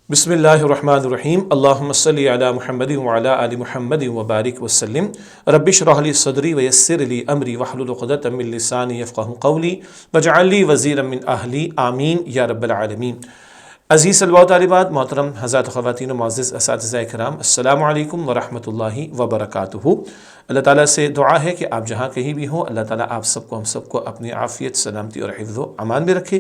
بسم اللہ الرحمن الرحیم اللہم صلی علی محمد وعلی آل محمد وبارک وسلم رب اشرح لی صدری ویسر لی امری واحلل عقدۃ من لسانی یفقہوا قولی واجعل لی وزیرا من اہلی آمین یا رب العالمین۔ عزیز طلباء و طالبات، محترم حضرات، خواتین و معزز اساتذہ کرام، السلام علیکم ورحمۃ اللہ وبرکاتہ۔ اللہ تعالیٰ سے دعا ہے کہ آپ جہاں کہیں بھی ہوں، اللہ تعالیٰ آپ سب کو ہم سب کو اپنی عافیت، سلامتی اور حفظ و امان میں رکھے۔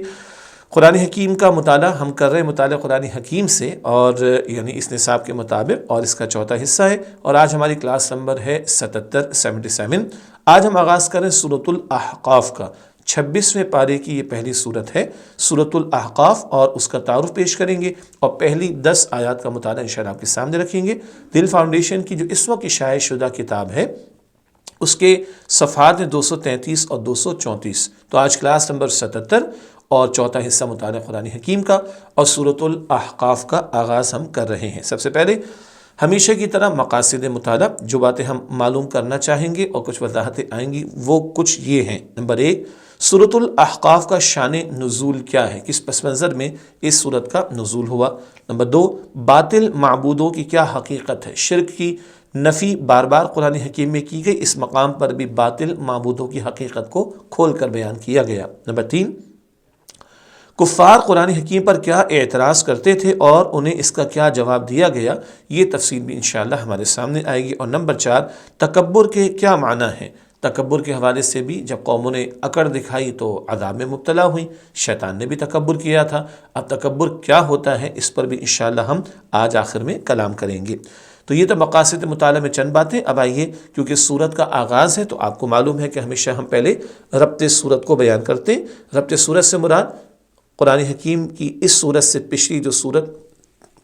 قرآن حکیم کا مطالعہ ہم کر رہے ہیں، مطالعہ قرآن حکیم سے، اور یعنی اس نصاب کے مطابق، اور اس کا چوتھا حصہ ہے، اور آج ہماری کلاس نمبر ہے 77۔ آج ہم آغاز کریں سورۃ الاحقاف کا۔ 26ویں پارے کی یہ پہلی صورت ہے سورۃ الاحقاف، اور اس کا تعارف پیش کریں گے اور پہلی 10 آیات کا مطالعہ انشاءاللہ آپ کے سامنے رکھیں گے۔ دل فاؤنڈیشن کی جو اس وقت شائع شدہ کتاب ہے، اس کے صفحات ہیں 233 اور 234۔ تو آج کلاس نمبر 77 اور چوتھا حصہ مطالعہ قرآن حکیم کا اور سورۃ الاحقاف کا آغاز ہم کر رہے ہیں۔ سب سے پہلے ہمیشہ کی طرح مقاصد مطالعہ، جو باتیں ہم معلوم کرنا چاہیں گے اور کچھ وضاحتیں آئیں گی، وہ کچھ یہ ہیں۔ نمبر 1، سورۃ الاحقاف کا شان نزول کیا ہے، کس پس منظر میں اس سورت کا نزول ہوا۔ نمبر 2، باطل معبودوں کی کیا حقیقت ہے، شرک کی نفی بار بار قرآن حکیم میں کی گئی، اس مقام پر بھی باطل معبودوں کی حقیقت کو کھول کر بیان کیا گیا۔ نمبر 3، کفار قرآن حکیم پر کیا اعتراض کرتے تھے اور انہیں اس کا کیا جواب دیا گیا، یہ تفصیل بھی انشاءاللہ ہمارے سامنے آئے گی۔ اور نمبر 4، تکبر کے کیا معنی ہیں، تکبر کے حوالے سے بھی جب قوموں نے اکڑ دکھائی تو عذاب میں مبتلا ہوئیں، شیطان نے بھی تکبر کیا تھا، اب تکبر کیا ہوتا ہے اس پر بھی انشاءاللہ ہم آج آخر میں کلام کریں گے۔ تو یہ تو مقاصد مطالعہ میں چند باتیں۔ اب آئیے، کیونکہ سورت کا آغاز ہے تو آپ کو معلوم ہے کہ ہمیشہ ہم پہلے ربط سورت کو بیان کرتے ہیں۔ ربط سورت سے مراد قرآن حکیم کی اس سورت سے پچھلی جو سورت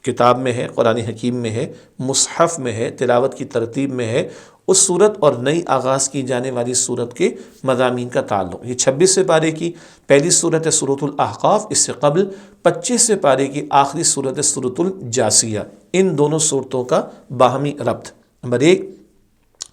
کتاب میں ہے، قرآن حکیم میں ہے، مصحف میں ہے، تلاوت کی ترتیب میں ہے، اس سورت اور نئی آغاز کی جانے والی سورت کے مضامین کا تعلق۔ یہ 26ویں پارے کی پہلی سورت ہے سورۃ الاحقاف، اس سے قبل 25ویں پارے کی آخری سورت ہے سورۃ الجاثیہ۔ ان دونوں صورتوں کا باہمی ربط۔ نمبر 1،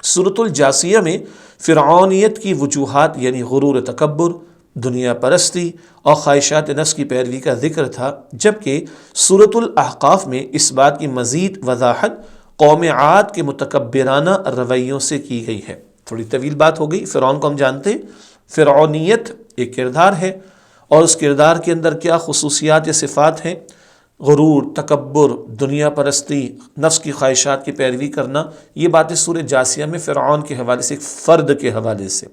سورۃ الجاثیہ میں فرعونیت کی وجوہات یعنی غرور، تکبر، دنیا پرستی اور خواہشات نفس کی پیروی کا ذکر تھا، جبکہ سورۃ الاحقاف میں اس بات کی مزید وضاحت قوم عاد کے متکبرانہ رویوں سے کی گئی ہے۔ تھوڑی طویل بات ہو گئی۔ فرعون کو ہم جانتے ہیں، فرعونیت ایک کردار ہے، اور اس کردار کے اندر کیا خصوصیات یا صفات ہیں، غرور، تکبر، دنیا پرستی، نفس کی خواہشات کی پیروی کرنا، یہ باتیں سورہ جاثیہ میں فرعون کے حوالے سے، ایک فرد کے حوالے سے۔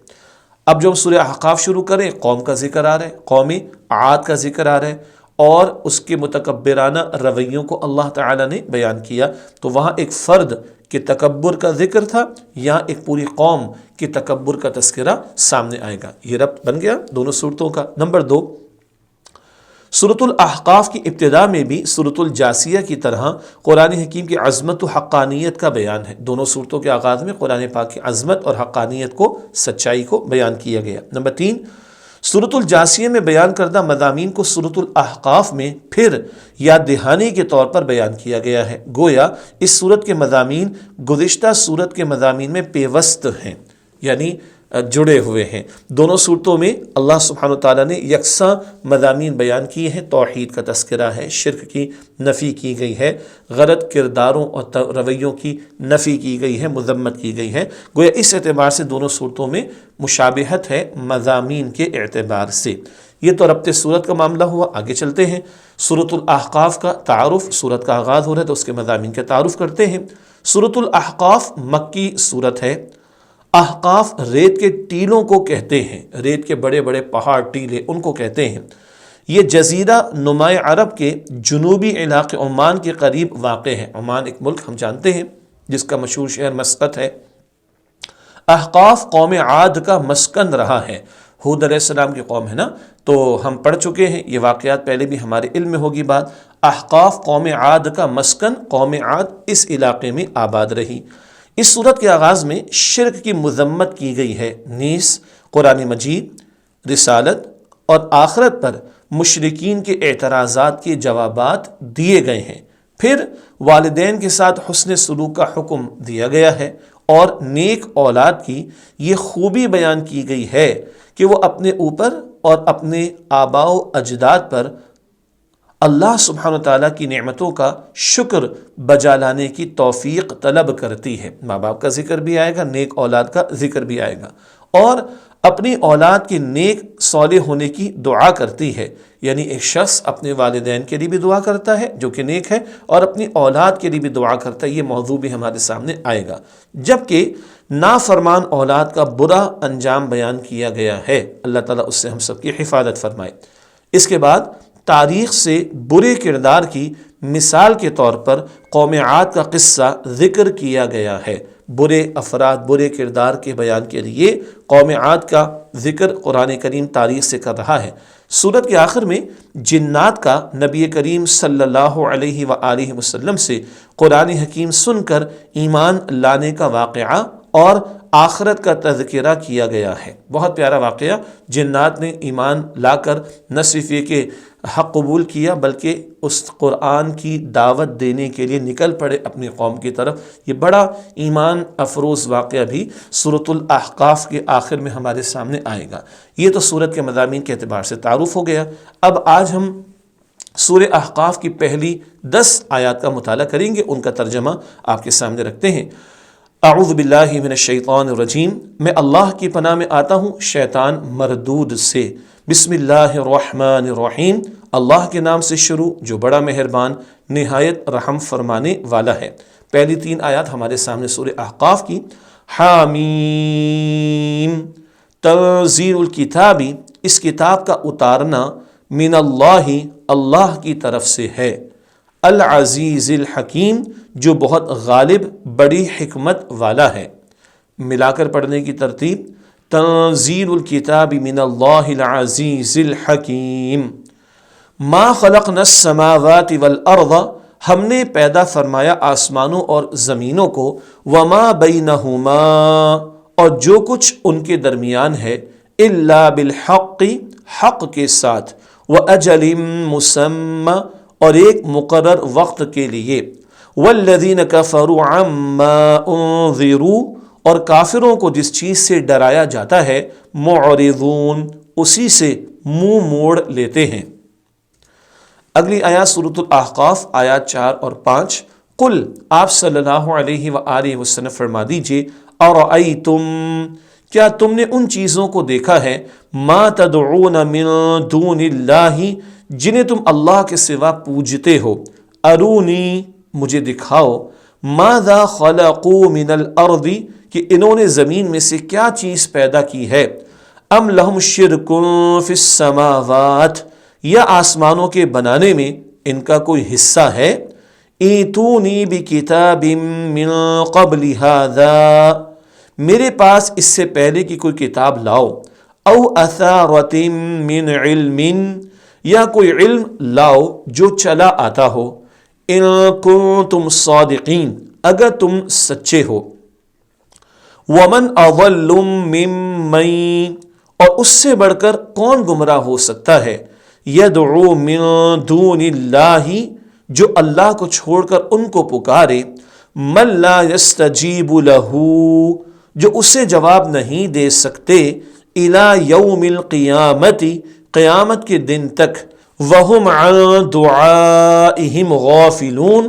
اب جو ہم سورہ احقاف شروع کریں، قوم کا ذکر آ رہا ہے، قوم عاد کا ذکر آ رہا ہے، اور اس کے متکبرانہ رویوں کو اللہ تعالیٰ نے بیان کیا۔ تو وہاں ایک فرد کے تکبر کا ذکر تھا، یہاں ایک پوری قوم کے تکبر کا تذکرہ سامنے آئے گا۔ یہ ربط بن گیا دونوں صورتوں کا۔ نمبر 2، سورۃ الاحقاف کی ابتدا میں بھی سورۃ الجاثیہ کی طرح قرآن حکیم کی عظمت و حقانیت کا بیان ہے۔ دونوں صورتوں کے آغاز میں قرآن پاک کی عظمت اور حقانیت کو، سچائی کو بیان کیا گیا۔ نمبر 3، سورۃ الجاثیہ میں بیان کردہ مضامین کو سورۃ الاحقاف میں پھر یاد دہانی کے طور پر بیان کیا گیا ہے، گویا اس سورت کے مضامین گزشتہ سورت کے مضامین میں پیوست ہیں، یعنی جڑے ہوئے ہیں۔ دونوں صورتوں میں اللہ سبحانہ وتعالیٰ نے یکساں مضامین بیان کیے ہیں۔ توحید کا تذکرہ ہے، شرک کی نفی کی گئی ہے، غلط کرداروں اور رویوں کی نفی کی گئی ہے، مذمت کی گئی ہے۔ گویا اس اعتبار سے دونوں صورتوں میں مشابہت ہے مضامین کے اعتبار سے۔ یہ تو ربط صورت کا معاملہ ہوا۔ آگے چلتے ہیں، سورۃ الاحقاف کا تعارف۔ سورت کا آغاز ہو رہا ہے تو اس کے مضامین کا تعارف کرتے ہیں۔ سورۃ الاحقاف مکی سورت ہے۔ احقاف ریت کے ٹیلوں کو کہتے ہیں، ریت کے بڑے بڑے پہاڑ، ٹیلے، ان کو کہتے ہیں۔ یہ جزیرہ نماء عرب کے جنوبی علاقے عمان کے قریب واقع ہے۔ عمان ایک ملک ہم جانتے ہیں جس کا مشہور شہر مسقط ہے۔ احقاف قوم عاد کا مسکن رہا ہے۔ ہود علیہ السلام کی قوم ہے نا، تو ہم پڑھ چکے ہیں یہ واقعات، پہلے بھی ہمارے علم میں ہوگی بات۔ احقاف قوم عاد کا مسکن، قوم عاد اس علاقے میں آباد رہی۔ اس صورت کے آغاز میں شرک کی مذمت کی گئی ہے، نیز قرآن مجید، رسالت اور آخرت پر مشرکین کے اعتراضات کے جوابات دیے گئے ہیں۔ پھر والدین کے ساتھ حسن سلوک کا حکم دیا گیا ہے، اور نیک اولاد کی یہ خوبی بیان کی گئی ہے کہ وہ اپنے اوپر اور اپنے آباء و اجداد پر اللہ سبحانہ تعالیٰ کی نعمتوں کا شکر بجا لانے کی توفیق طلب کرتی ہے۔ ماں باپ کا ذکر بھی آئے گا، نیک اولاد کا ذکر بھی آئے گا، اور اپنی اولاد کے نیک صالح ہونے کی دعا کرتی ہے۔ یعنی ایک شخص اپنے والدین کے لیے بھی دعا کرتا ہے جو کہ نیک ہے، اور اپنی اولاد کے لیے بھی دعا کرتا ہے۔ یہ موضوع بھی ہمارے سامنے آئے گا۔ جبکہ نافرمان اولاد کا برا انجام بیان کیا گیا ہے، اللہ تعالیٰ اس سے ہم سب کی حفاظت فرمائے۔ اس کے بعد تاریخ سے برے کردار کی مثال کے طور پر قوم عاد کا قصہ ذکر کیا گیا ہے۔ برے افراد، برے کردار کے بیان کے لیے قوم عاد کا ذکر قرآن کریم تاریخ سے کر رہا ہے۔ سورت کے آخر میں جنات کا نبی کریم صلی اللہ علیہ وآلہ وسلم سے قرآن حکیم سن کر ایمان لانے کا واقعہ اور آخرت کا تذکرہ کیا گیا ہے۔ بہت پیارا واقعہ۔ جنات نے ایمان لا کر نہ صرف یہ کہ حق قبول کیا، بلکہ اس قرآن کی دعوت دینے کے لیے نکل پڑے اپنی قوم کی طرف۔ یہ بڑا ایمان افروز واقعہ بھی سورۃ الاحقاف کے آخر میں ہمارے سامنے آئے گا۔ یہ تو سورت کے مضامین کے اعتبار سے تعارف ہو گیا۔ اب آج ہم سورہ احقاف کی پہلی 10 آیات کا مطالعہ کریں گے، ان کا ترجمہ آپ کے سامنے رکھتے ہیں۔ اعوذ باللہ من الشیطان الرجیم، میں اللہ کی پناہ میں آتا ہوں شیطان مردود سے۔ بسم اللہ الرحمن الرحیم، اللہ کے نام سے شروع جو بڑا مہربان نہایت رحم فرمانے والا ہے۔ پہلی 3 آیات ہمارے سامنے سورہ احقاف کی۔ حامیم، تنزیل الکتابی، اس کتاب کا اتارنا، من اللہ، اللہ کی طرف سے ہے، العزیز الحکیم، جو بہت غالب بڑی حکمت والا ہے۔ ملا کر پڑھنے کی ترتیب، تنزیل الکتاب من اللہ العزیز الحکیم۔ ما خلقنا السماوات والارض، ہم نے پیدا فرمایا آسمانوں اور زمینوں کو، وما بینہما، اور جو کچھ ان کے درمیان ہے، الا بالحق، حق کے ساتھ، واجل مسمی، اور ایک مقرر وقت کے لیے، والذین کفروا عما انذروا، اور کافروں کو جس چیز سے ڈرایا جاتا ہے، معرضون، اسی سے منہ موڑ لیتے ہیں۔ اگلی آیات سورۃ الاحقاف آیات 4 اور 5۔ قل، آپ صلی اللہ علیہ وآلہ وسلم فرما دیجئے، ارأیتم، کیا تم نے ان چیزوں کو دیکھا ہے، ما تدعون من دون اللہ، جنہیں تم اللہ کے سوا پوجتے ہو، ارونی، مجھے دکھاؤ، ماذا خلقوا من الارض، کہ انہوں نے زمین میں سے کیا چیز پیدا کی ہے، ام لہم شرک فی السماوات، یا آسمانوں کے بنانے میں ان کا کوئی حصہ ہے، ایتونی بکتاب من قبل ھذا، میرے پاس اس سے پہلے کی کوئی کتاب لاؤ، او اثارۃ من علم، یا کوئی علم لاؤ جو چلا آتا ہو، ان کنتم صادقین، اگر تم سچے ہو، ومن اضل ممن، اور اس سے بڑھ کر کون گمراہ ہو سکتا ہے، یدعو من دون اللہ، جو اللہ کو چھوڑ کر ان کو پکارے، من لا یستجیب لہ، جو اسے جواب نہیں دے سکتے، الی یوم القیامت، قیامت کے دن تک، وہم عن دعائہم غافلون،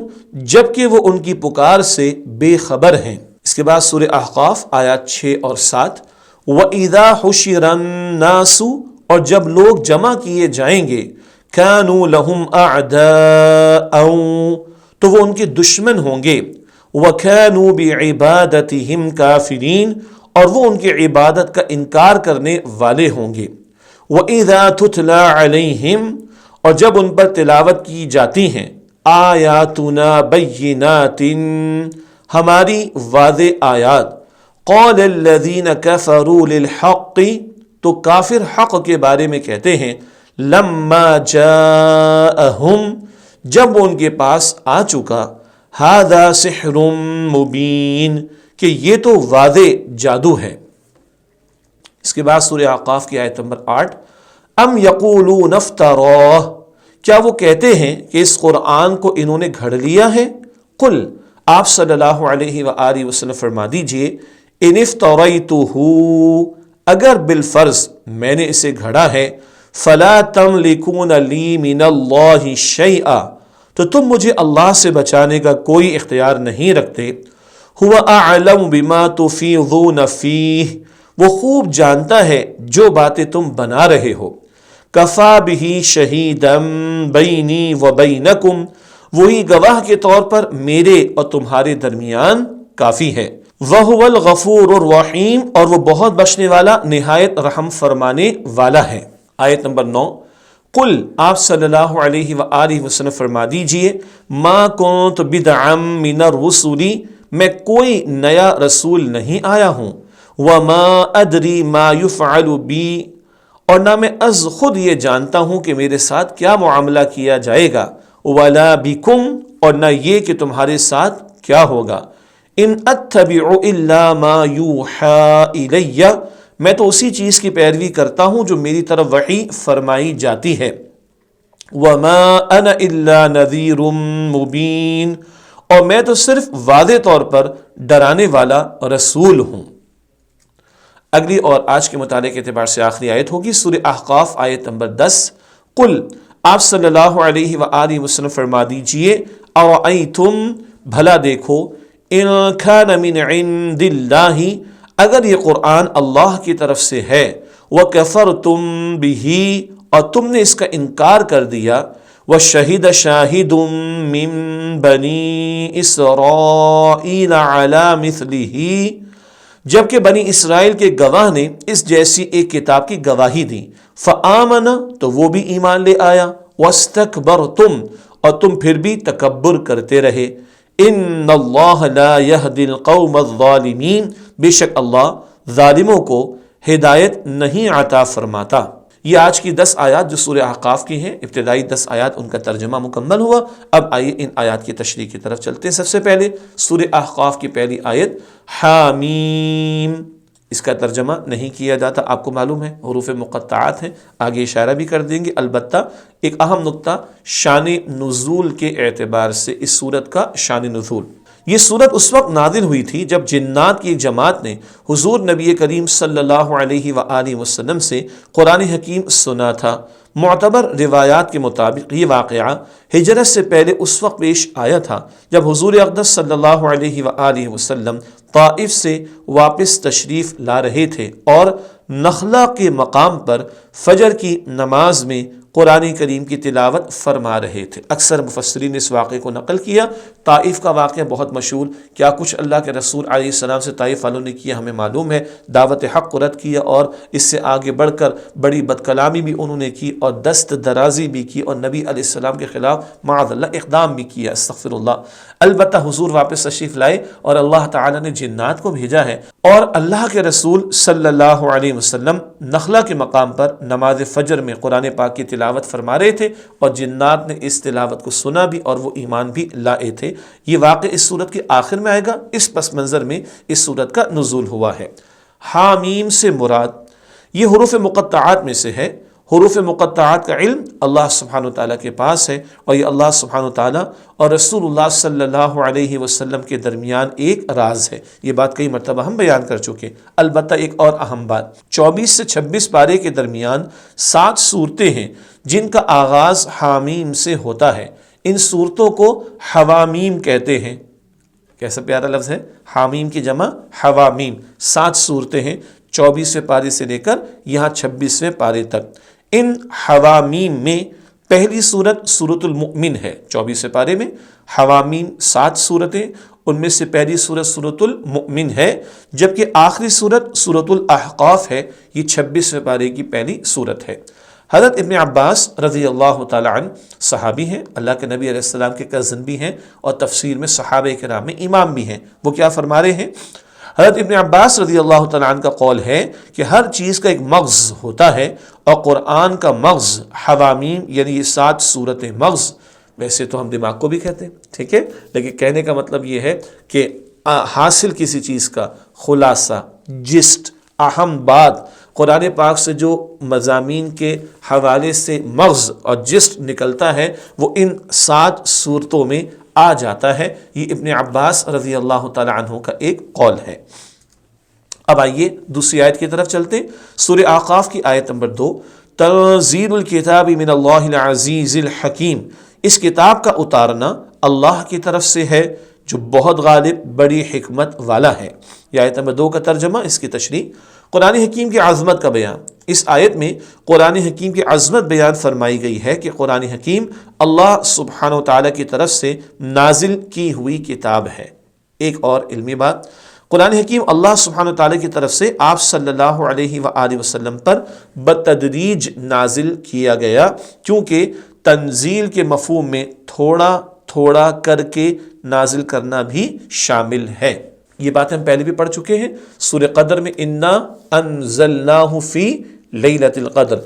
جبکہ وہ ان کی پکار سے بے خبر ہیں۔ اس کے بعد سورہ احقاف آیات 6 اور 7۔ وَإِذَا حُشِرَ النَّاسُ، اور جب لوگ جمع کیے جائیں گے، كَانُوا لَهُمْ أَعْدَاءً، تو وہ ان کے دشمن ہوں گے، وَكَانُوا بِعِبَادَتِهِمْ كَافِرِينَ، اور وہ ان کی عبادت کا انکار کرنے والے ہوں گے، وَإِذَا تُتْلَى عَلَيْهِمْ، اور جب ان پر تلاوت کی جاتی ہیں، آیاتنا بینات، ہماری واضح آیات، قال الذین کفروا للحق، تو کافر حق کے بارے میں کہتے ہیں، لما جاءہم، جب وہ ان کے پاس آ چکا، ھذا سحر مبین، کہ یہ تو واضح جادو ہے۔ اس کے بعد سورہ احقاف کی آیت نمبر 8۔ ام یقولون افتراہ، کیا وہ کہتے ہیں کہ اس قرآن کو انہوں نے گھڑ لیا ہے، قل، آپ صلی اللہ علیہ وآلہ وسلم فرما دیجئے، ان افتریتہ، اگر بالفرض میں نے اسے گھڑا ہے، فلا تملکون لی من اللہ شیئا، تو تم مجھے اللہ سے بچانے کا کوئی اختیار نہیں رکھتے. هو اعلم بما تفیضون فیہ، وہ خوب جانتا ہے جو باتیں تم بنا رہے ہو. کفا بہ شہیدا بینی و بینکم، وہی گواہ کے طور پر میرے اور تمہارے درمیان کافی ہے. وَهُوَ الْغَفُورُ الرَّحِيمُ، اور وہ بہت بخشنے والا نہایت رحم فرمانے والا ہے. آیت نمبر 9. قل، آپ صلی اللہ علیہ وآلہ وسلم فرما دیجئے، ما كنت بدعا من الرسل، میں کوئی نیا رسول نہیں آیا ہوں. وما ادری ما يفعل بی، اور نہ میں از خود یہ جانتا ہوں کہ میرے ساتھ کیا معاملہ کیا جائے گا. ولا بکم، اور نہ یہ کہ تمہارے ساتھ کیا ہوگا. ان اتبع الا ما یوحى الی، میں تو اسی چیز کی پیروی کرتا ہوں جو میری طرف وحی فرمائی جاتی ہے. وما انا الا نذیر مبین، اور میں تو صرف واضح طور پر ڈرانے والا رسول ہوں. اگلی اور آج کے مطالعے کے اعتبار سے آخری آیت ہوگی سورہ احقاف آیت نمبر 10. قل، آپ صلی اللہ علیہ وآلہ وسلم فرما دیجئے، ارأیتم، بھلا دیکھو، ان کان من عند اللہ، اگر یہ قرآن اللہ کی طرف سے ہے، وکفرتم بہ، اور تم نے اس کا انکار کر دیا، وشہد شاہد من بنی اسرائیل علی مثلہ، جبکہ بنی اسرائیل کے گواہ نے اس جیسی ایک کتاب کی گواہی دی. فآمن، تو وہ بھی ایمان لے آیا. واستکبرتم، اور تم پھر بھی تکبر کرتے رہے. ان اللہ لا یہدی القوم الظالمین، بے شک اللہ ظالموں کو ہدایت نہیں عطا فرماتا. یہ آج کی 10 آیات جو سورہ احقاف کی ہیں، ابتدائی 10 آیات، ان کا ترجمہ مکمل ہوا. اب آئیے ان آیات کی تشریح کی طرف چلتے ہیں. سب سے پہلے سورہ احقاف کی پہلی آیت حامیم، اس کا ترجمہ نہیں کیا جاتا، آپ کو معلوم ہے حروف مقطعات ہیں، آگے اشارہ بھی کر دیں گے. البتہ ایک اہم نقطہ شان نزول کے اعتبار سے، اس سورت کا شان نزول، یہ سورت اس وقت نازل ہوئی تھی جب جنات کی ایک جماعت نے حضور نبی کریم صلی اللہ علیہ وآلہ وسلم سے قرآن حکیم سنا تھا. معتبر روایات کے مطابق یہ واقعہ ہجرت سے پہلے اس وقت پیش آیا تھا جب حضور اقدس صلی اللہ علیہ وآلہ وسلم طائف سے واپس تشریف لا رہے تھے اور نخلا کے مقام پر فجر کی نماز میں قرآن کریم کی تلاوت فرما رہے تھے. اکثر مفسرین اس واقعے کو نقل کیا. طائف کا واقعہ بہت مشہور، کیا کچھ اللہ کے رسول علیہ السلام سے طائف والوں نے کیا ہمیں معلوم ہے. دعوت حق کو رد کیا اور اس سے آگے بڑھ کر بڑی بد کلامی بھی انہوں نے کی اور دست درازی بھی کی اور نبی علیہ السلام کے خلاف معاذ اللہ اقدام بھی کیا، استغفر اللہ. البتہ حضور واپس تشریف لائے اور اللہ تعالیٰ نے جنات کو بھیجا ہے اور اللہ کے رسول صلی اللہ علیہ وسلم نخلا کے مقام پر نماز فجر میں قرآن پاک کی تلاوت فرما رہے تھے اور جنات نے اس تلاوت کو سنا بھی اور وہ ایمان بھی لائے تھے. یہ واقع اس سورت کے آخر میں آئے گا. اس پس منظر میں اس سورت کا نزول ہوا ہے. حامیم سے مراد یہ حروف مقطعات میں سے ہے. حروف مقطعات کا علم اللہ سبحانہ وتعالیٰ کے پاس ہے اور یہ اللہ سبحانہ وتعالیٰ اور رسول اللہ صلی اللہ علیہ وسلم کے درمیان ایک راز ہے. یہ بات کئی مرتبہ ہم بیان کر چکے. البتہ ایک اور اہم بات، 24 سے 26 پارے کے درمیان 7 صورتیں ہیں جن کا آغاز حامیم سے ہوتا ہے. ان صورتوں کو حوامیم کہتے ہیں. کیسا پیارا لفظ ہے، حامیم کی جمع حوامیم. 7 صورتیں ہیں 24ویں پارے سے لے کر یہاں 26ویں پارے تک. ان حوامیم میں پہلی صورت سورۃ المؤمن ہے 24ویں پارے میں. حوامیم 7 صورتیں، ان میں سے پہلی صورت سورۃ المؤمن ہے، جبکہ آخری صورت سورۃ الاحقاف ہے. یہ 26ویں پارے کی پہلی صورت ہے. حضرت ابن عباس رضی اللہ تعالی عنہ صحابی ہیں، اللہ کے نبی علیہ السلام کے کزن بھی ہیں اور تفسیر میں صحابہ کرام میں امام بھی ہیں. وہ کیا فرما رہے ہیں؟ حضرت ابن عباس رضی اللہ تعالیٰ عنہ کا قول ہے کہ ہر چیز کا ایک مغز ہوتا ہے اور قرآن کا مغز حوامیم یعنی یہ 7 صورتیں مغز. ویسے تو ہم دماغ کو بھی کہتے ہیں، ٹھیک ہے، لیکن کہنے کا مطلب یہ ہے کہ حاصل کسی چیز کا خلاصہ، جسٹ، اہم بات، قرآن پاک سے جو مضامین کے حوالے سے مغز اور جسٹ نکلتا ہے وہ ان 7 صورتوں میں آ جاتا ہے. یہ ابن عباس رضی اللہ تعالی عنہ کا ایک قول ہے. اب آئیے دوسری آیت کی طرف چلتے ہیں. سورہ احقاف کی آیت نمبر 2. تنزیل الکتاب من اللہ العزیز الحکیم، اس کتاب کا اتارنا اللہ کی طرف سے ہے جو بہت غالب بڑی حکمت والا ہے۔ یہ آیت نمبر 2 کا ترجمہ، اس کی تشریح۔ قرآن حکیم کی عظمت کا بیان۔ اس آیت میں قرآن حکیم کی عظمت بیان فرمائی گئی ہے کہ قرآن حکیم اللہ سبحانہ و تعالیٰ کی طرف سے نازل کی ہوئی کتاب ہے۔ ایک اور علمی بات، قرآن حکیم اللہ سبحانہ و تعالیٰ کی طرف سے آپ صلی اللہ علیہ وآلہ وسلم پر بتدریج نازل کیا گیا، کیونکہ تنزیل کے مفہوم میں تھوڑا تھوڑا کر کے نازل کرنا بھی شامل ہے۔ یہ باتیں ہم پہلے بھی پڑھ چکے ہیں سورہ قدر میں، انا انزلناہ فی لیلۃ القدر۔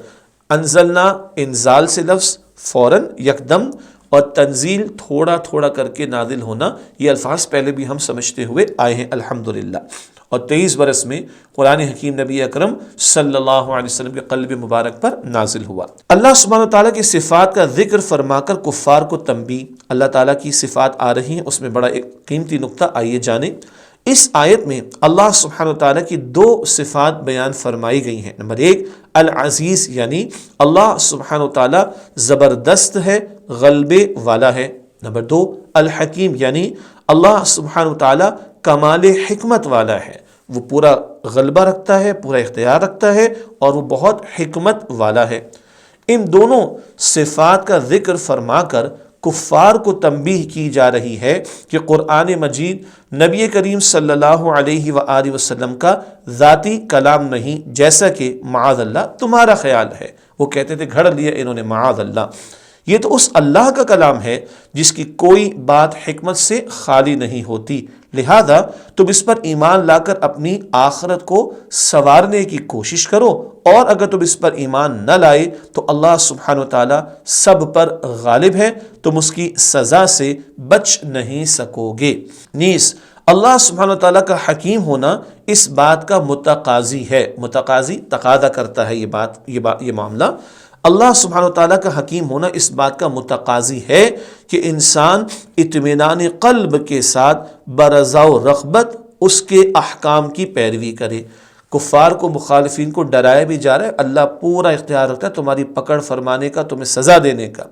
انزلنا انزال سے لفظ فوراً یکدم، اور تنزیل تھوڑا تھوڑا کر کے نازل ہونا، یہ الفاظ پہلے بھی ہم سمجھتے ہوئے آئے ہیں الحمدللہ۔ اور 23 برس میں قرآن حکیم نبی اکرم صلی اللہ علیہ وسلم کے قلب مبارک پر نازل ہوا۔ اللہ سبحانہ تعالیٰ کی صفات کا ذکر فرما کر کفار کو تنبیہ، اللہ تعالیٰ کی صفات آ رہی ہیں، اس میں بڑا ایک قیمتی نقطہ آئیے جانیں۔ اس آیت میں اللہ سبحانہ تعالیٰ کی 2 صفات بیان فرمائی گئی ہیں۔ نمبر 1 العزیز، یعنی اللہ سبحانہ تعالیٰ زبردست ہے، غلبے والا ہے۔ نمبر 2 الحکیم، یعنی اللہ سبحانہ تعالیٰ کمال حکمت والا ہے، وہ پورا غلبہ رکھتا ہے، پورا اختیار رکھتا ہے، اور وہ بہت حکمت والا ہے۔ ان دونوں صفات کا ذکر فرما کر کفار کو تنبیہ کی جا رہی ہے کہ قرآن مجید نبی کریم صلی اللہ علیہ وآلہ وسلم کا ذاتی کلام نہیں، جیسا کہ معاذ اللہ تمہارا خیال ہے۔ وہ کہتے تھے، گھڑ لیا انہوں نے معاذ اللہ، یہ تو اس اللہ کا کلام ہے جس کی کوئی بات حکمت سے خالی نہیں ہوتی، لہذا تم اس پر ایمان لا کر اپنی آخرت کو سنوارنے کی کوشش کرو، اور اگر تم اس پر ایمان نہ لائے تو اللہ سبحانہ و تعالیٰ سب پر غالب ہے، تم اس کی سزا سے بچ نہیں سکو گے۔ نیز اللہ سبحانہ و تعالیٰ کا حکیم ہونا اس بات کا متقاضی ہے، متقاضی تقاضا کرتا ہے یہ معاملہ، اللہ سبحانہ وتعالیٰ کا حکیم ہونا اس بات کا متقاضی ہے کہ انسان اطمینان قلب کے ساتھ برضا و رغبت اس کے احکام کی پیروی کرے۔ کفار کو، مخالفین کو ڈرایا بھی جا رہا ہے، اللہ پورا اختیار رکھتا ہے تمہاری پکڑ فرمانے کا، تمہیں سزا دینے کا،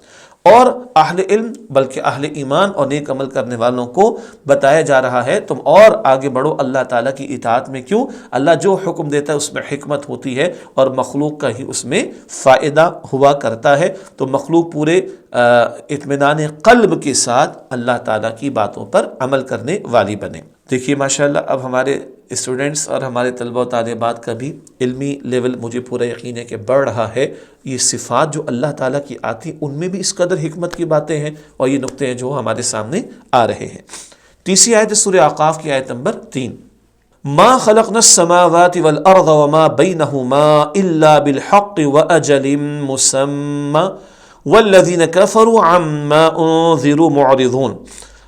اور اہل علم بلکہ اہل ایمان اور نیک عمل کرنے والوں کو بتایا جا رہا ہے تم اور آگے بڑھو اللہ تعالیٰ کی اطاعت میں۔ کیوں؟ اللہ جو حکم دیتا ہے اس میں حکمت ہوتی ہے، اور مخلوق کا ہی اس میں فائدہ ہوا کرتا ہے، تو مخلوق پورے اطمینان قلب کے ساتھ اللہ تعالیٰ کی باتوں پر عمل کرنے والی بنے۔ دیکھیے ماشاءاللہ اب ہمارے اسٹوڈنٹس اور ہمارے طلبہ و طالبات کا بھی علمی لیول مجھے پورا یقین ہے کہ بڑھ رہا ہے۔ یہ صفات جو اللہ تعالیٰ کی آتی ان میں بھی اس قدر حکمت کی باتیں ہیں، اور یہ نقطے ہیں جو ہمارے سامنے آ رہے ہیں۔ تیسری آیت سورہ اعقاف کی آیت نمبر 3، ما خلقنا السماوات والارض وما بینہما الا بالحق واجل مسمى والذین کفروا عما انذروا معرضون۔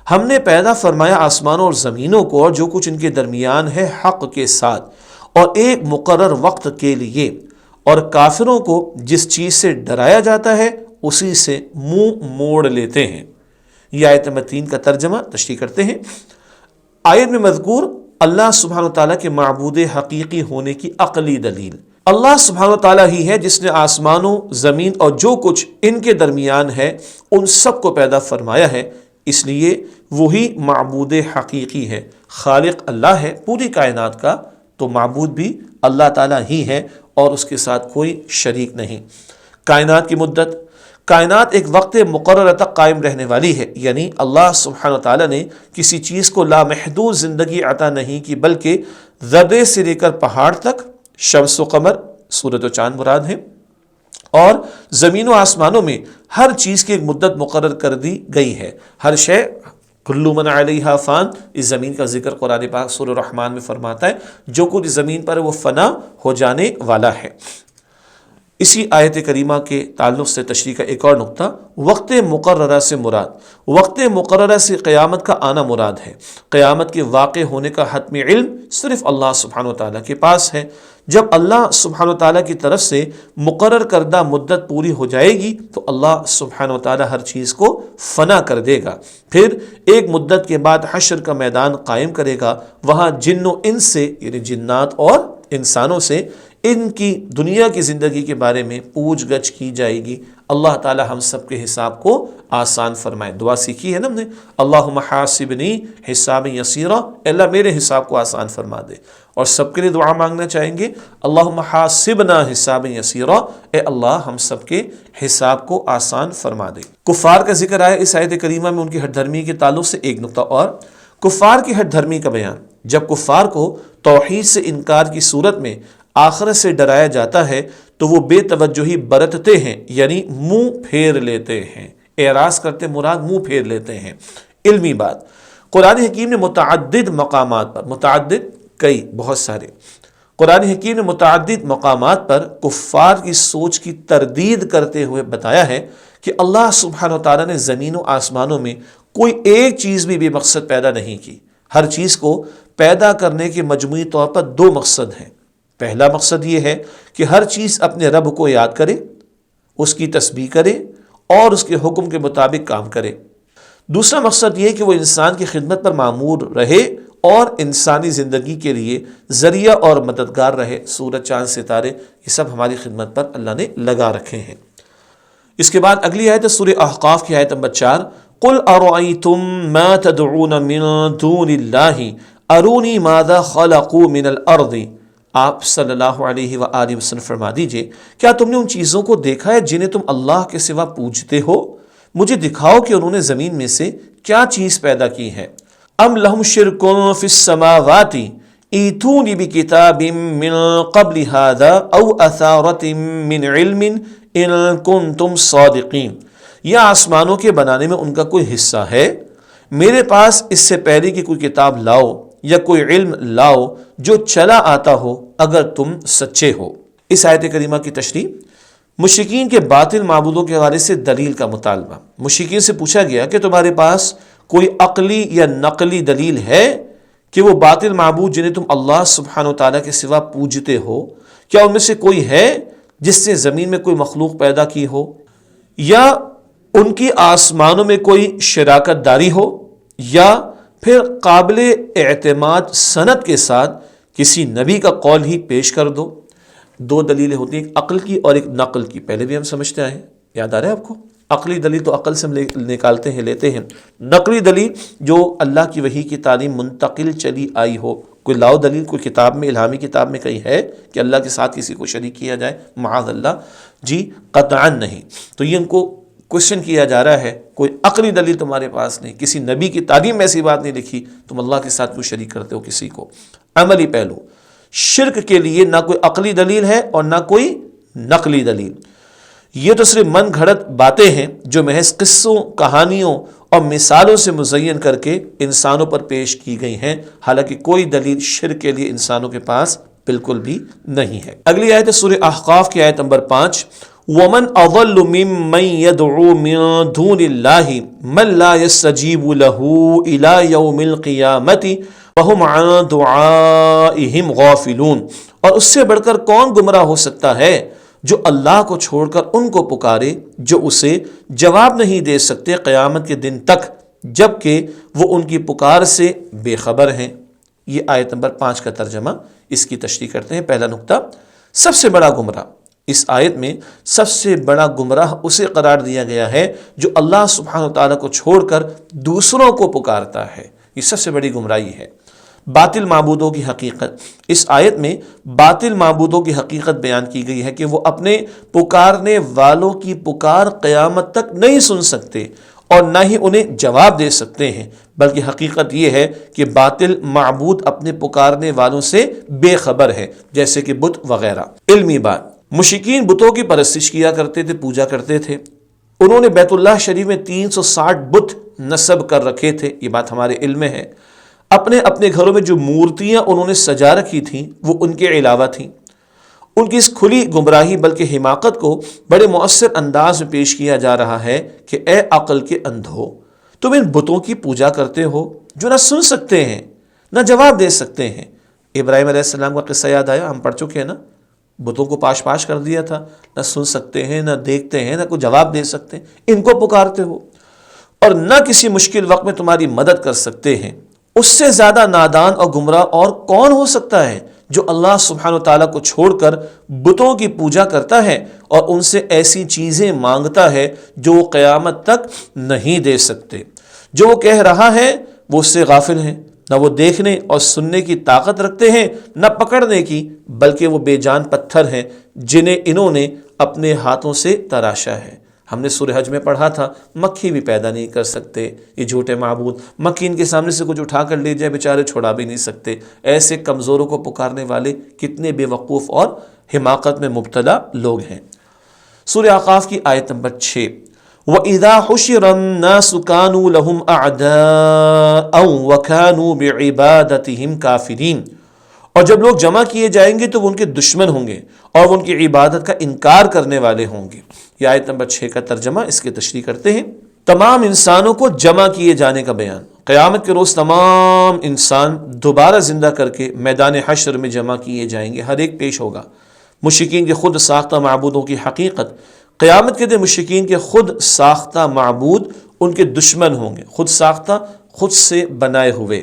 ہم نے پیدا فرمایا آسمانوں اور زمینوں کو اور جو کچھ ان کے درمیان ہے حق کے ساتھ اور ایک مقرر وقت کے لیے، اور کافروں کو جس چیز سے ڈرایا جاتا ہے اسی سے منہ موڑ لیتے ہیں۔ یہ آیت نمبر 3 کا ترجمہ تشریح کرتے ہیں۔ آیت میں مذکور اللہ سبحانہ وتعالیٰ کے معبود حقیقی ہونے کی عقلی دلیل، اللہ سبحانہ وتعالیٰ ہی ہے جس نے آسمانوں، زمین اور جو کچھ ان کے درمیان ہے ان سب کو پیدا فرمایا ہے، اس لیے وہی معبود حقیقی ہے۔ خالق اللہ ہے پوری کائنات کا، تو معبود بھی اللہ تعالیٰ ہی ہے اور اس کے ساتھ کوئی شریک نہیں۔ کائنات کی مدت، کائنات ایک وقت مقررہ تک قائم رہنے والی ہے، یعنی اللہ سبحانہ تعالیٰ نے کسی چیز کو لامحدود زندگی عطا نہیں کی، بلکہ ذرے سے لے کر پہاڑ تک، شمس و قمر، سورج و چاند مراد ہیں، اور زمین و آسمانوں میں ہر چیز کی ایک مدت مقرر کر دی گئی ہے۔ ہر شے، کل من علیہا فان، اس زمین کا ذکر قرآن پاک سورہ الرحمن میں فرماتا ہے، جو کچھ زمین پر ہے وہ فنا ہو جانے والا ہے۔ اسی آیت کریمہ کے تعلق سے تشریح کا ایک اور نقطہ، وقت مقررہ سے مراد، وقت مقررہ سے قیامت کا آنا مراد ہے۔ قیامت کے واقع ہونے کا حتمی علم صرف اللہ سبحانہ وتعالیٰ کے پاس ہے۔ جب اللہ سبحانہ وتعالیٰ کی طرف سے مقرر کردہ مدت پوری ہو جائے گی تو اللہ سبحانہ وتعالیٰ ہر چیز کو فنا کر دے گا، پھر ایک مدت کے بعد حشر کا میدان قائم کرے گا، وہاں جن و انس سے، یعنی جنات اور انسانوں سے ان کی دنیا کی زندگی کے بارے میں پوچھ گچھ کی جائے گی۔ اللہ تعالی ہم سب کے حساب کو آسان فرمائے۔ دعا سیکھی ہے نا ہم نے، اللہم حاسبنی حسابا یسیرا، اللہ میرے حساب کو آسان فرما دے۔ اور سب کے لیے دعا مانگنا چاہیں گے، اللہم حاسبنا حسابا یسیرا، اے اللہ ہم سب کے حساب کو آسان فرما دے۔ کفار کا ذکر آیا اس آیت کریمہ میں، ان کی ہٹ دھرمی کے تعلق سے ایک نقطہ اور، کفار کی ہٹ دھرمی کا بیان۔ جب کفار کو توحید سے انکار کی صورت میں آخرت سے ڈرایا جاتا ہے تو وہ بے توجہی برتتے ہیں، یعنی منہ پھیر لیتے ہیں۔ اعراض کرتے مراد منہ پھیر لیتے ہیں۔ علمی بات، قرآن حکیم نے متعدد مقامات پر، متعدد کئی بہت سارے، قرآن حکیم نے متعدد مقامات پر کفار کی سوچ کی تردید کرتے ہوئے بتایا ہے کہ اللہ سبحانہ و تعالیٰ نے زمین و آسمانوں میں کوئی ایک چیز بھی بے مقصد پیدا نہیں کی۔ ہر چیز کو پیدا کرنے کے مجموعی طور پر دو مقصد ہیں۔ پہلا مقصد یہ ہے کہ ہر چیز اپنے رب کو یاد کرے، اس کی تسبیح کرے اور اس کے حکم کے مطابق کام کرے۔ دوسرا مقصد یہ کہ وہ انسان کی خدمت پر معمور رہے اور انسانی زندگی کے لیے ذریعہ اور مددگار رہے۔ سورج، چاند، ستارے، یہ سب ہماری خدمت پر اللہ نے لگا رکھے ہیں۔ اس کے بعد اگلی آیت ہے سورہ احقاف کی آیت نمبر 4، قُلْ أَرَأَيْتُم مَّا تَدْعُونَ مِن دُونِ اللَّهِ أَرُونِي مَاذَا خَلَقُوا مِنَ الْأَرْضِ۔ آپ صلی اللہ علیہ وآلہ وسلم فرما دیجئے، کیا تم نے ان چیزوں کو دیکھا ہے جنہیں تم اللہ کے سوا پوجتے ہو؟ مجھے دکھاؤ کہ انہوں نے زمین میں سے کیا چیز پیدا کی ہے۔ ام لہم شرک فی السماوات ایتونی بکتاب من قبل ھذا او اثارۃ من علم ان کنتم صادقین۔ یا آسمانوں کے بنانے میں ان کا کوئی حصہ ہے؟ میرے پاس اس سے پہلے کی کوئی کتاب لاؤ یا کوئی علم لاؤ جو چلا آتا ہو اگر تم سچے ہو۔ اس آیت کریمہ کی تشریح، مشرکین کے باطل معبودوں کے حوالے سے دلیل کا مطالبہ۔ مشرکین سے پوچھا گیا کہ تمہارے پاس کوئی عقلی یا نقلی دلیل ہے کہ وہ باطل معبود جنہیں تم اللہ سبحانہ و تعالیٰ کے سوا پوجتے ہو، کیا ان میں سے کوئی ہے جس نے زمین میں کوئی مخلوق پیدا کی ہو، یا ان کی آسمانوں میں کوئی شراکت داری ہو، یا پھر قابل اعتماد سند کے ساتھ کسی نبی کا قول ہی پیش کر دو۔ دو دلیلیں ہوتی ہیں، ایک عقل کی اور ایک نقل کی، پہلے بھی ہم سمجھتے آئے ہیں، یاد آ رہا ہے آپ کو؟ عقلی دلیل تو عقل سے ہم نکالتے ہیں، لیتے ہیں۔ نقلی دلیل جو اللہ کی وحی کی تعلیم منتقل چلی آئی ہو، کوئی لاؤ دلیل کوئی کتاب میں، الہامی کتاب میں کہیں ہے کہ اللہ کے ساتھ کسی کو شریک کیا جائے؟ معاذ اللہ، جی قطعا نہیں۔ تو یہ ان کو کوشچن کیا جا رہا ہے، کوئی عقلی دلیل تمہارے پاس نہیں، کسی نبی کی تعلیم میں ایسی بات نہیں لکھی، تم اللہ کے ساتھ کیوں شریک کرتے ہو کسی کو؟ عملی پہلو، شرک کے لیے نہ کوئی عقلی دلیل ہے اور نہ کوئی نقلی دلیل۔ یہ تو صرف من گھڑت باتیں ہیں جو محض قصوں، کہانیوں اور مثالوں سے مزین کر کے انسانوں پر پیش کی گئی ہیں، حالانکہ کوئی دلیل شرک کے لیے انسانوں کے پاس بالکل بھی نہیں ہے۔ اگلی آیت ہے سورہ احقاف کی آیت نمبر 5، وَمَنْ أَضَلُّ مِمَّنْ يَدْعُو مِن دُونِ اللَّهِ مَنْ لَا يَسْتَجِيبُ لَهُ إِلَى يَوْمِ الْقِيَامَةِ وَهُمْ عَنْ دُعَائِهِمْ غَافِلُونَ۔ اور اس سے بڑھ کر کون گمراہ ہو سکتا ہے جو اللہ کو چھوڑ کر ان کو پکارے جو اسے جواب نہیں دے سکتے قیامت کے دن تک، جبکہ وہ ان کی پکار سے بے خبر ہیں۔ یہ آیت نمبر 5 کا ترجمہ، اس کی تشریح کرتے ہیں۔ پہلا نقطہ، سب سے بڑا گمراہ، اس آیت میں سب سے بڑا گمراہ اسے قرار دیا گیا ہے جو اللہ سبحانہ تعالیٰ کو چھوڑ کر دوسروں کو پکارتا ہے۔ یہ سب سے بڑی گمراہی ہے۔ باطل معبودوں کی حقیقت، اس آیت میں باطل معبودوں کی حقیقت بیان کی گئی ہے کہ وہ اپنے پکارنے والوں کی پکار قیامت تک نہیں سن سکتے اور نہ ہی انہیں جواب دے سکتے ہیں، بلکہ حقیقت یہ ہے کہ باطل معبود اپنے پکارنے والوں سے بے خبر ہے، جیسے کہ بت وغیرہ۔ علمی بات، مشرکین بتوں کی پرستش کیا کرتے تھے، پوجا کرتے تھے۔ انہوں نے بیت اللہ شریف میں 360 بت نصب کر رکھے تھے، یہ بات ہمارے علم میں ہے۔ اپنے اپنے گھروں میں جو مورتیاں انہوں نے سجا رکھی تھیں وہ ان کے علاوہ تھیں۔ ان کی اس کھلی گمراہی بلکہ حماقت کو بڑے مؤثر انداز میں پیش کیا جا رہا ہے کہ اے عقل کے اندھو، تم ان بتوں کی پوجا کرتے ہو جو نہ سن سکتے ہیں نہ جواب دے سکتے ہیں۔ ابراہیم علیہ السلام کا قصہ یاد آیا، ہم پڑھ چکے ہیں نا، بتوں کو پاش پاش کر دیا تھا، نہ سن سکتے ہیں نہ دیکھتے ہیں نہ کوئی جواب دے سکتے ہیں، ان کو پکارتے ہو اور نہ کسی مشکل وقت میں تمہاری مدد کر سکتے ہیں۔ اس سے زیادہ نادان اور گمراہ اور کون ہو سکتا ہے جو اللہ سبحانہ و تعالیٰ کو چھوڑ کر بتوں کی پوجا کرتا ہے اور ان سے ایسی چیزیں مانگتا ہے جو وہ قیامت تک نہیں دے سکتے۔ جو وہ کہہ رہا ہے وہ اس سے غافل ہیں، نہ وہ دیکھنے اور سننے کی طاقت رکھتے ہیں نہ پکڑنے کی، بلکہ وہ بے جان پتھر ہیں جنہیں انہوں نے اپنے ہاتھوں سے تراشا ہے۔ ہم نے سورہ حج میں پڑھا تھا مکھی بھی پیدا نہیں کر سکتے یہ جھوٹے معبود، مکھی ان کے سامنے سے کچھ اٹھا کر لے جائے بیچارے چھڑا بھی نہیں سکتے۔ ایسے کمزوروں کو پکارنے والے کتنے بے وقوف اور حماقت میں مبتلا لوگ ہیں۔ سورہ اعقاف کی آیت نمبر 6، وَإِذَا حُشِرَ النَّاسُ كَانُوا لَهُمْ أَعْدَاءً وَكَانُوا بِعِبَادَتِهِمْ كَافِرِينَ، اور جب لوگ جمع کیے جائیں گے تو وہ ان کے دشمن ہوں گے اور وہ ان کی عبادت کا انکار کرنے والے ہوں گے۔ یہ آیت نمبر 6 کا ترجمہ، اس کی تشریح کرتے ہیں۔ تمام انسانوں کو جمع کیے جانے کا بیان، قیامت کے روز تمام انسان دوبارہ زندہ کر کے میدان حشر میں جمع کیے جائیں گے، ہر ایک پیش ہوگا۔ مشرکین کے خود ساختہ معبودوں کی حقیقت، قیامت کے دن مشرکین کے خود ساختہ معبود ان کے دشمن ہوں گے، خود ساختہ، خود سے بنائے ہوئے،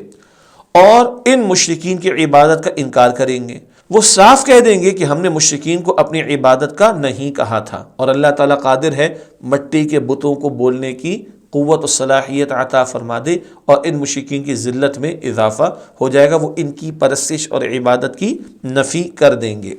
اور ان مشرکین کی عبادت کا انکار کریں گے۔ وہ صاف کہہ دیں گے کہ ہم نے مشرکین کو اپنی عبادت کا نہیں کہا تھا، اور اللہ تعالیٰ قادر ہے مٹی کے بتوں کو بولنے کی قوت و صلاحیت عطا فرما دے، اور ان مشرکین کی ذلت میں اضافہ ہو جائے گا، وہ ان کی پرستش اور عبادت کی نفی کر دیں گے۔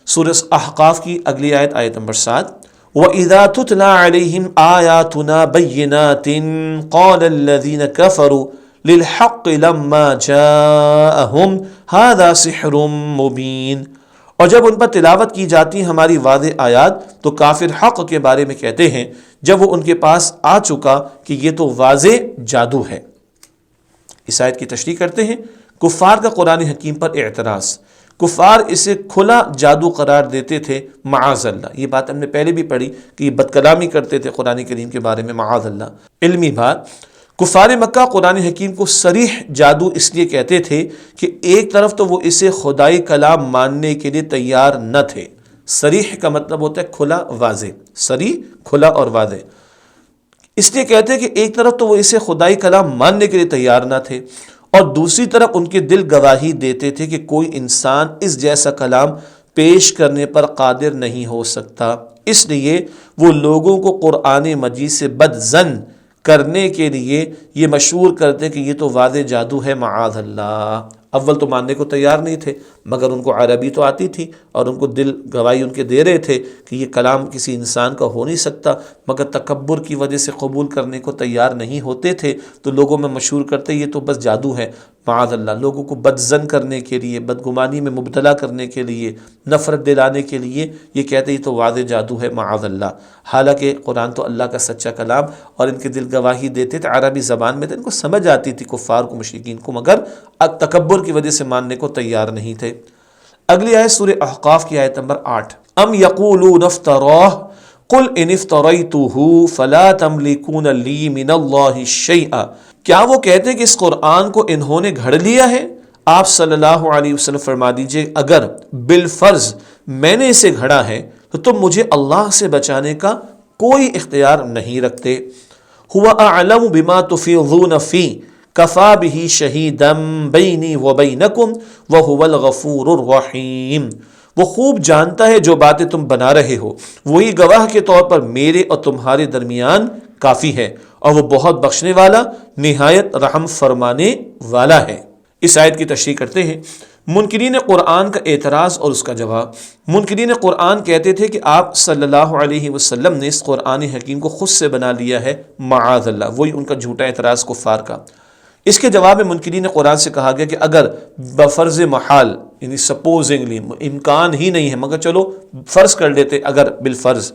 سورہ احقاف کی اگلی آیت، آیت نمبر 7، وَإِذَا تُتْلَى عَلَيْهِمْ آيَاتُنَا بَيِّنَاتٍ قَالَ الَّذِينَ كَفَرُوا لِلْحَقِّ لَمَّا جَاءَهُمْ هَذَا سِحْرٌ مُبِينٌ، اور جب ان پر تلاوت کی جاتی ہماری واضح آیات تو کافر حق کے بارے میں کہتے ہیں جب وہ ان کے پاس آ چکا کہ یہ تو واضح جادو ہے۔ اس آیت کی تشریح کرتے ہیں۔ کفار کا قرآن حکیم پر اعتراض، کفار اسے کھلا جادو قرار دیتے تھے، معاذ اللہ۔ یہ بات ہم نے پہلے بھی پڑھی کہ یہ بد کلامی کرتے تھے قرآن کریم کے بارے میں، معاذ اللہ۔ علمی بات، کفار مکہ قرآن حکیم کو صریح جادو اس لیے کہتے تھے کہ ایک طرف تو وہ اسے خدائی کلام ماننے کے لیے تیار نہ تھے۔ صریح کا مطلب ہوتا ہے کھلا، واضح، صریح کھلا اور واضح، اس لیے کہتے ہیں کہ ایک طرف تو وہ اسے خدائی کلام ماننے کے لیے تیار نہ تھے، اور دوسری طرف ان کے دل گواہی دیتے تھے کہ کوئی انسان اس جیسا کلام پیش کرنے پر قادر نہیں ہو سکتا، اس لیے وہ لوگوں کو قرآن مجید سے بد ظن کرنے کے لیے یہ مشہور کرتے کہ یہ تو واضح جادو ہے، معاذ اللہ۔ اول تو ماننے کو تیار نہیں تھے، مگر ان کو عربی تو آتی تھی اور ان کو دل گواہی ان کے دے رہے تھے کہ یہ کلام کسی انسان کا ہو نہیں سکتا، مگر تکبر کی وجہ سے قبول کرنے کو تیار نہیں ہوتے تھے، تو لوگوں میں مشہور کرتے یہ تو بس جادو ہے، معاذ اللہ۔ لوگوں کو بدظن کرنے کے لیے، بدگمانی میں مبتلا کرنے کے لیے، نفرت دلانے کے لیے یہ کہتے یہ تو واضح جادو ہے، معاذ اللہ۔ حالانکہ قرآن تو اللہ کا سچا کلام، اور ان کے دل گواہی دیتے تھے عربی زبان میں، تو ان کو سمجھ آتی تھی کفار کو، مشرکین کو، مگر تکبر کی وجہ سے ماننے کو تیار نہیں تھے۔ اگلی آیت سورہ احقاف کی آیت نمبر 8، ام یقولون افتراہ قل ان افتریتہ فلا تملکون لی من اللہ شیئا، کیا وہ کہتے ہیں کہ اس قرآن کو انہوں نے گھڑ لیا ہے؟ آپ صلی اللہ علیہ وسلم فرما دیجئے اگر بالفرض میں نے اسے گھڑا ہے تو تم مجھے اللہ سے بچانے کا کوئی اختیار نہیں رکھتے۔ ہوا اعلم بما تفیضون فی کفا بہ شہیدا بینی وبینکم وہو الغفور الرحیم، وہ خوب جانتا ہے جو باتیں تم بنا رہے ہو، وہی گواہ کے طور پر میرے اور تمہارے درمیان کافی ہے، اور وہ بہت بخشنے والا، نہایت رحم فرمانے والا ہے۔ اس آیت کی تشریح کرتے ہیں۔ منکرین قرآن کا اعتراض اور اس کا جواب۔ منکرین قرآن کہتے تھے کہ آپ صلی اللہ علیہ وسلم نے اس قرآن حکیم کو خود سے بنا لیا ہے، معاذ اللہ۔ وہی ان کا جھوٹا اعتراض کفار کا۔ اس کے جواب میں منکرین قرآن سے کہا گیا کہ اگر بفرض محال، یعنی سپوزنگلی، امکان ہی نہیں ہے، مگر چلو فرض کر لیتے، اگر بالفرض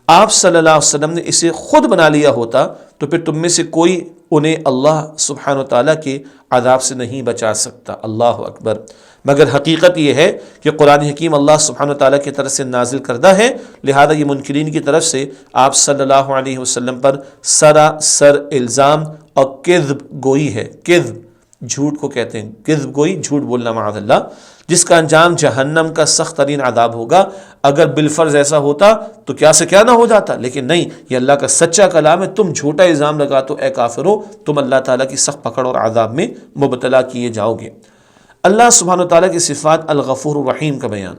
آپ صلی اللہ علیہ وسلم نے اسے خود بنا لیا ہوتا تو پھر تم میں سے کوئی انہیں اللہ سبحانہ وتعالیٰ کے عذاب سے نہیں بچا سکتا۔ اللہ اکبر۔ مگر حقیقت یہ ہے کہ قرآن حکیم اللہ سبحانہ وتعالیٰ کی طرف سے نازل کردہ ہے، لہذا یہ منکرین کی طرف سے آپ صلی اللہ علیہ وسلم پر سراسر الزام اور کذب گوئی ہے۔ کذب جھوٹ کو کہتے ہیں، کذب گوئی، جھوٹ بولنا، معاذ اللہ، جس کا انجام جہنم کا سخت ترین عذاب ہوگا۔ اگر بالفرض ایسا ہوتا تو کیا سے کیا نہ ہو جاتا، لیکن نہیں، یہ اللہ کا سچا کلام ہے، تم جھوٹا الزام لگاتے ہو اے کافرو، تم اللہ تعالیٰ کی سخت پکڑ اور عذاب میں مبتلا کیے جاؤ گے۔ اللہ سبحانہ تعالیٰ کی صفات الغفور الرحیم کا بیان۔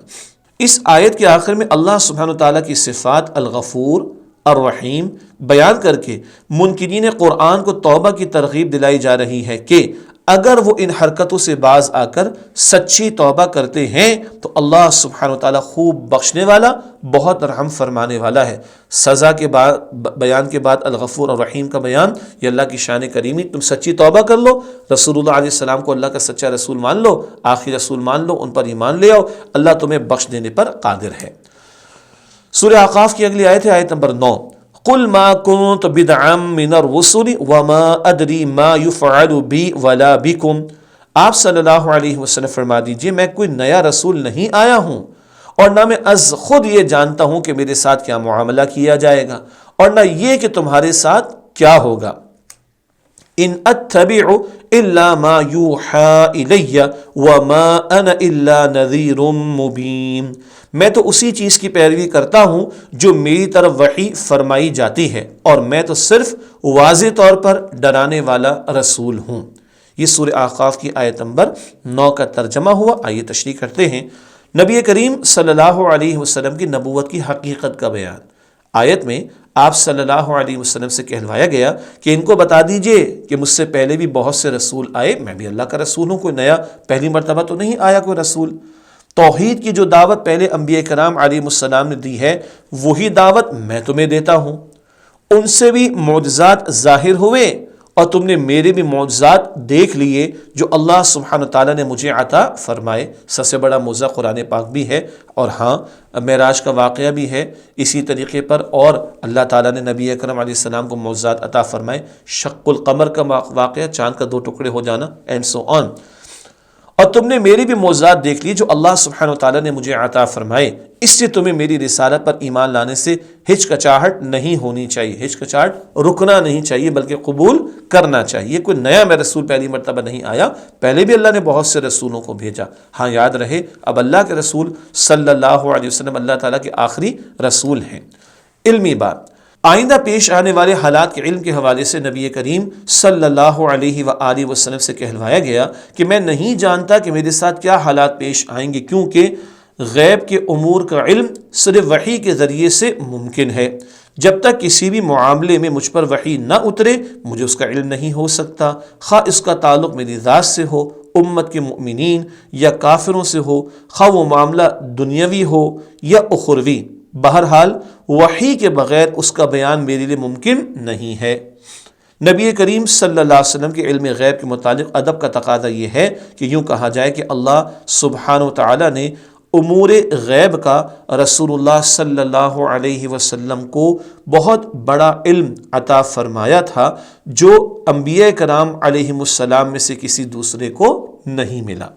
اس آیت کے آخر میں اللہ سبحانہ تعالیٰ کی صفات الغفور الرحیم بیان کر کے منکرین قرآن کو توبہ کی ترغیب دلائی جا رہی ہے کہ اگر وہ ان حرکتوں سے باز آ کر سچی توبہ کرتے ہیں تو اللہ سبحانہ وتعالیٰ خوب بخشنے والا، بہت رحم فرمانے والا ہے۔ سزا کے بیان کے بعد الغفور الرحیم کا بیان، یہ اللہ کی شان کریمی۔ تم سچی توبہ کر لو، رسول اللہ علیہ السلام کو اللہ کا سچا رسول مان لو، آخری رسول مان لو، ان پر ایمان لے آؤ، اللہ تمہیں بخش دینے پر قادر ہے۔ سورہ اعقاف کی اگلی آیت ہے آیت نمبر 9۔ قل ما كنت بدعا من الرسل وما ادری ما يفعل بی ولا بکم۔ آپ صلی اللہ علیہ وسلم فرما دیجئے میں کوئی نیا رسول نہیں آیا ہوں، اور نہ میں از خود یہ جانتا ہوں کہ میرے ساتھ کیا معاملہ کیا جائے گا، اور نہ یہ کہ تمہارے ساتھ کیا ہوگا۔ ان اتبع الا ما یوحى الی وما انا الا نذیر مبین۔ میں تو اسی چیز کی پیروی کرتا ہوں جو میری طرف وحی فرمائی جاتی ہے، اور میں تو صرف واضح طور پر ڈرانے والا رسول ہوں۔ یہ سورہ اعقاف کی آیت نمبر 9 کا ترجمہ ہوا۔ آئیے تشریح کرتے ہیں۔ نبی کریم صلی اللہ علیہ وسلم کی نبوت کی حقیقت کا بیان۔ آیت میں آپ صلی اللہ علیہ وسلم سے کہلوایا گیا کہ ان کو بتا دیجئے کہ مجھ سے پہلے بھی بہت سے رسول آئے، میں بھی اللہ کا رسول ہوں، کوئی نیا پہلی مرتبہ تو نہیں آیا کوئی رسول۔ توحید کی جو دعوت پہلے انبیاء کرام علیہ السلام نے دی ہے، وہی دعوت میں تمہیں دیتا ہوں۔ ان سے بھی معجزات ظاہر ہوئے، اور تم نے میرے بھی معجزات دیکھ لیے جو اللہ سبحانہ تعالیٰ نے مجھے عطا فرمائے۔ سب سے بڑا معجزہ قرآن پاک بھی ہے، اور ہاں معراج کا واقعہ بھی ہے اسی طریقے پر، اور اللہ تعالیٰ نے نبی اکرم علیہ السلام کو معجزات عطا فرمائے۔ شق القمر کا واقعہ، چاند کا 2 ٹکڑے ہو جانا، اینڈ سو آن۔ اور تم نے میری بھی معجزات دیکھ لی جو اللہ سبحانہ وتعالیٰ نے مجھے عطا فرمائے، اس سے تمہیں میری رسالت پر ایمان لانے سے ہچکچاہٹ نہیں ہونی چاہیے، ہچکچاہٹ رکنا نہیں چاہیے، بلکہ قبول کرنا چاہیے۔ کوئی نیا میں رسول پہلی مرتبہ نہیں آیا، پہلے بھی اللہ نے بہت سے رسولوں کو بھیجا۔ ہاں یاد رہے اب اللہ کے رسول صلی اللہ علیہ وسلم اللہ تعالیٰ کے آخری رسول ہیں۔ علمی بات، آئندہ پیش آنے والے حالات کے علم کے حوالے سے نبی کریم صلی اللہ علیہ وآلہ وسلم سے کہلوایا گیا کہ میں نہیں جانتا کہ میرے ساتھ کیا حالات پیش آئیں گے، کیونکہ غیب کے امور کا علم صرف وحی کے ذریعے سے ممکن ہے۔ جب تک کسی بھی معاملے میں مجھ پر وحی نہ اترے مجھے اس کا علم نہیں ہو سکتا، خواہ اس کا تعلق میری ذات سے ہو، امت کے مؤمنین یا کافروں سے ہو، خواہ وہ معاملہ دنیاوی ہو یا اخروی۔ بہرحال وحی کے بغیر اس کا بیان میرے لیے ممکن نہیں ہے۔ نبی کریم صلی اللہ علیہ وسلم کے علم غیب کے متعلق ادب کا تقاضا یہ ہے کہ یوں کہا جائے کہ اللہ سبحانہ وتعالی نے امور غیب کا رسول اللہ صلی اللہ علیہ وسلم کو بہت بڑا علم عطا فرمایا تھا جو انبیاء کرام علیہ السلام میں سے کسی دوسرے کو نہیں ملا۔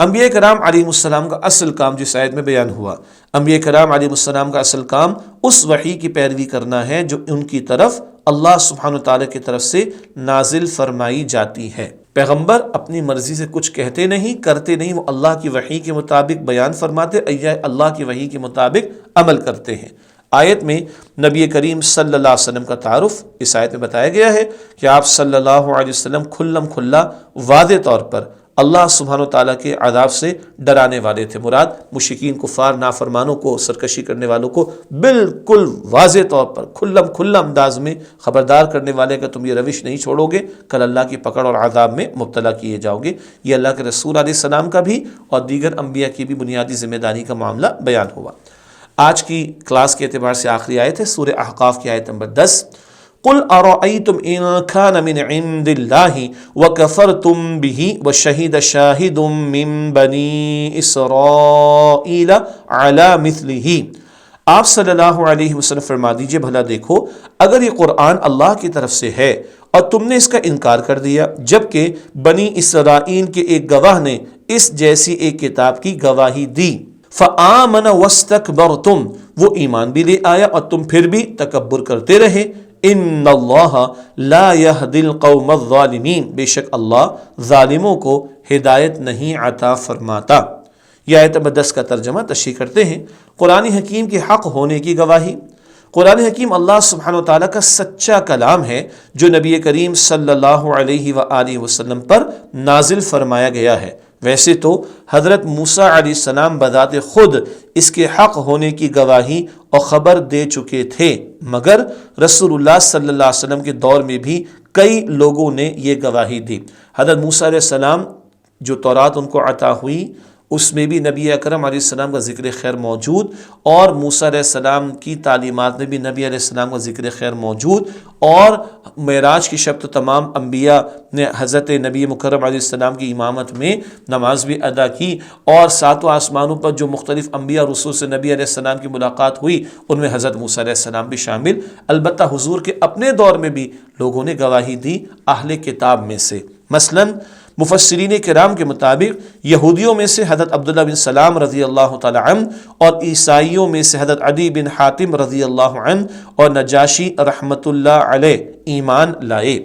انبیاء کرام علیہ السلام کا اصل کام جس آیت میں بیان ہوا، انبیاء کرام علیہ السلام کا اصل کام اس وحی کی پیروی کرنا ہے جو ان کی طرف اللہ سبحانہ تعالیٰ کی طرف سے نازل فرمائی جاتی ہے۔ پیغمبر اپنی مرضی سے کچھ کہتے نہیں، کرتے نہیں، وہ اللہ کی وحی کے مطابق بیان فرماتے، اللہ کی وحی کے مطابق عمل کرتے ہیں۔ آیت میں نبی کریم صلی اللہ علیہ وسلم کا تعارف اس آیت میں بتایا گیا ہے کہ آپ صلی اللہ علیہ وسلم کھلم کھلا واضح طور پر اللہ سبحانہ تعالیٰ کے عذاب سے ڈرانے والے تھے۔ مراد مشرکین، کفار، نافرمانوں کو، سرکشی کرنے والوں کو بالکل واضح طور پر کھلا انداز میں خبردار کرنے والے کہ تم یہ روش نہیں چھوڑو گے، کل اللہ کی پکڑ اور عذاب میں مبتلا کیے جاؤ گے۔ یہ اللہ کے رسول علیہ السلام کا بھی اور دیگر انبیاء کی بھی بنیادی ذمہ داری کا معاملہ بیان ہوا۔ آج کی کلاس کے اعتبار سے آخری آیت ہے سورہ احقاف کی آیت نمبر 10۔ قل ارأيتم ان كان من عند الله وكفرتم به وشهد شاهد من بني اسرائيل على مثله۔ آپ صلی اللہ علیہ وسلم فرما دیجئے بھلا دیکھو اگر یہ قرآن اللہ کی طرف سے ہے اور تم نے اس کا انکار کر دیا، جبکہ بنی اسرائیل کے ایک گواہ نے اس جیسی ایک کتاب کی گواہی دی، فآمن واستکبرتم، وہ ایمان بھی لے آیا اور تم پھر بھی تکبر کرتے رہے، ان اللہ لا یہدی القوم الظالمین، بے شک اللہ ظالموں کو ہدایت نہیں عطا فرماتا۔ یہ آیت نمبر 10 کا ترجمہ تشریح کرتے ہیں۔ قرآن حکیم کے حق ہونے کی گواہی۔ قرآن حکیم اللہ سبحانہ وتعالیٰ کا سچا کلام ہے جو نبی کریم صلی اللہ علیہ وآلہ وسلم پر نازل فرمایا گیا ہے۔ ویسے تو حضرت موسیٰ علیہ السلام بذات خود اس کے حق ہونے کی گواہی اور خبر دے چکے تھے، مگر رسول اللہ صلی اللہ علیہ وسلم کے دور میں بھی کئی لوگوں نے یہ گواہی دی۔ حضرت موسیٰ علیہ السلام جو تورات ان کو عطا ہوئی اس میں بھی نبی اکرم علیہ السلام کا ذکر خیر موجود، اور موسیٰ علیہ السلام کی تعلیمات میں بھی نبی علیہ السلام کا ذکر خیر موجود، اور معراج کی شب تو تمام انبیاء نے حضرت نبی مکرم علیہ السلام کی امامت میں نماز بھی ادا کی، اور ساتوں آسمانوں پر جو مختلف انبیاء رسول سے نبی علیہ السلام کی ملاقات ہوئی ان میں حضرت موسیٰ علیہ السلام بھی شامل۔ البتہ حضور کے اپنے دور میں بھی لوگوں نے گواہی دی اہل کتاب میں سے، مثلاً مفسرین کرام کے مطابق یہودیوں میں سے حضرت عبداللہ بن سلام رضی اللہ تعالی عنہ، اور عیسائیوں میں سے حضرت عدی بن حاتم رضی اللہ عنہ اور نجاشی رحمۃ اللہ علیہ ایمان لائے۔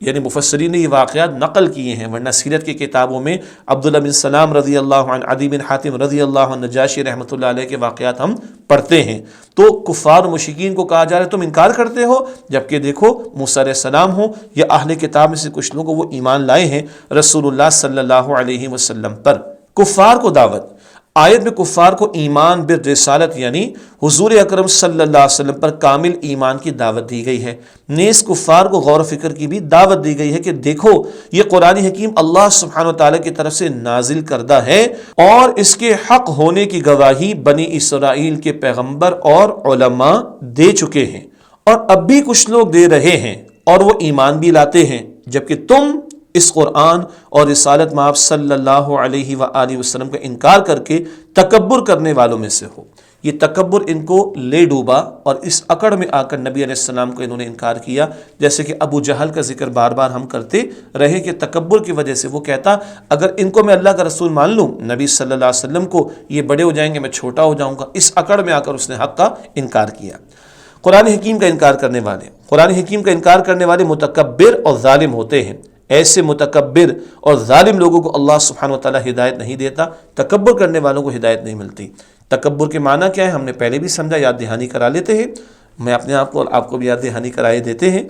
یعنی مفسرین نے یہ واقعات نقل کیے ہیں، ورنہ سیرت کی کتابوں میں عبداللہ بن سلام رضی اللہ عنہ، عدی بن حاتم رضی اللہ عنہ، نجاشی رحمۃ اللہ علیہ کے واقعات ہم پڑھتے ہیں۔ تو کفار و مشرکین کو کہا جا رہا ہے تم انکار کرتے ہو، جبکہ دیکھو موسیٰ علیہ السلام ہو یا اہل کتاب میں سے کچھ لوگ وہ ایمان لائے ہیں رسول اللہ صلی اللہ علیہ وسلم پر۔ کفار کو دعوت، آیت میں کفار کو ایمان بالرسالت یعنی حضور اکرم صلی اللہ علیہ وسلم پر کامل ایمان کی دعوت دی گئی ہے۔ نیز کفار کو غور و فکر کی بھی دعوت دی گئی ہے کہ دیکھو یہ قرآن حکیم اللہ سبحانہ وتعالی کی طرف سے نازل کردہ ہے، اور اس کے حق ہونے کی گواہی بنی اسرائیل کے پیغمبر اور علماء دے چکے ہیں، اور اب بھی کچھ لوگ دے رہے ہیں اور وہ ایمان بھی لاتے ہیں، جبکہ تم اس قرآن اور رسالت میں آپ صلی اللہ علیہ وآلہ وسلم کا انکار کر کے تکبر کرنے والوں میں سے ہو۔ یہ تکبر ان کو لے ڈوبا، اور اس اکڑ میں آ کر نبی علیہ السلام کو انہوں نے انکار کیا، جیسے کہ ابو جہل کا ذکر بار بار ہم کرتے رہے کہ تکبر کی وجہ سے وہ کہتا اگر ان کو میں اللہ کا رسول مان لوں، نبی صلی اللہ علیہ وسلم کو، یہ بڑے ہو جائیں گے میں چھوٹا ہو جاؤں گا۔ اس اکڑ میں آ کر اس نے حق کا انکار کیا۔ قرآن حکیم کا انکار کرنے والے، قرآن حکیم کا انکار کرنے والے متکبر اور ظالم ہوتے ہیں۔ ایسے متکبر اور ظالم لوگوں کو اللہ سبحانہ وتعالی ہدایت نہیں دیتا، تکبر کرنے والوں کو ہدایت نہیں ملتی۔ تکبر کے معنی کیا ہے ہم نے پہلے بھی سمجھا، یاد دہانی کرا لیتے ہیں، میں اپنے آپ کو اور آپ کو بھی یاد دہانی کرائے دیتے ہیں۔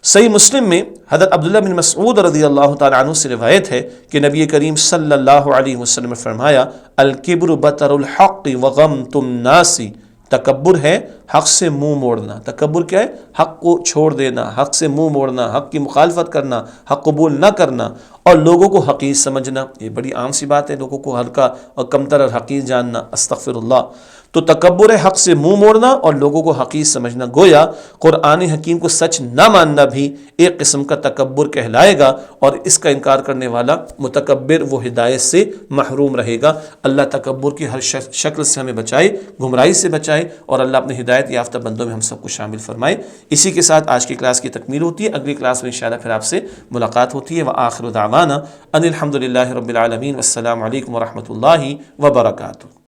صحیح مسلم میں حضرت عبداللہ بن مسعود رضی اللہ تعالیٰ عنہ سے روایت ہے کہ نبی کریم صلی اللہ علیہ وسلم نے فرمایا الکبر بطر الحق وغمط الناس، تکبر ہے حق سے منہ موڑنا۔ تکبر کیا ہے؟ حق کو چھوڑ دینا، حق سے منہ موڑنا، حق کی مخالفت کرنا، حق قبول نہ کرنا، اور لوگوں کو حقیر سمجھنا۔ یہ بڑی عام سی بات ہے، لوگوں کو ہلکا اور کمتر اور حقیر جاننا، استغفر اللہ۔ تو تکبر ہے حق سے منہ موڑنا اور لوگوں کو حقیر سمجھنا۔ گویا قرآن حکیم کو سچ نہ ماننا بھی ایک قسم کا تکبر کہلائے گا، اور اس کا انکار کرنے والا متکبر وہ ہدایت سے محروم رہے گا۔ اللہ تکبر کی ہر شکل سے ہمیں بچائے، گمراہی سے بچائے، اور اللہ اپنے ہدایت یافتہ بندوں میں ہم سب کو شامل فرمائے۔ اسی کے ساتھ آج کی کلاس کی تکمیل ہوتی ہے، اگلی کلاس میں انشاءاللہ پھر آپ سے ملاقات ہوتی ہے۔ وآخر دعوانا ان الحمد للہ رب العالمین، والسلام علیکم ورحمۃ اللہ وبرکاتہ۔